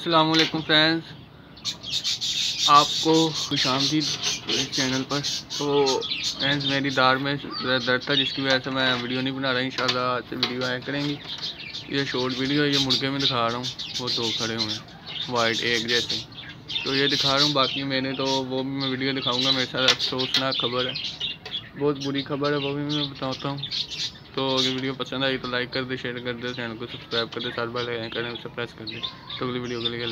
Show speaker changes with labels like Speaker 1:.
Speaker 1: अस्सलामुअलैकुम फ्रेंड्स, आपको खुशामदीद चैनल पर। तो फ्रेंड्स, मेरी दाढ़ में दर्द था जिसकी वजह से मैं वीडियो नहीं बना रहा। इंशाल्लाह आज से वीडियो आया करेंगी। ये शॉर्ट वीडियो है, ये मुर्गे में दिखा रहा हूँ। वो दो खड़े हुए हैं वाइट एक जैसे, तो ये दिखा रहा हूँ। बाकी मैंने तो वो भी मैं वीडियो दिखाऊँगा। मेरे साथ अफसोसनाक खबर है, बहुत बुरी खबर है, वो भी मैं बताता हूँ। तो अगर वीडियो पसंद आई तो लाइक कर दे, शेयर कर दे, चैनल को सब्सक्राइब कर दे, साथ बेल आइकन करें उसे प्रेस कर दे। तो अगली वीडियो के लिए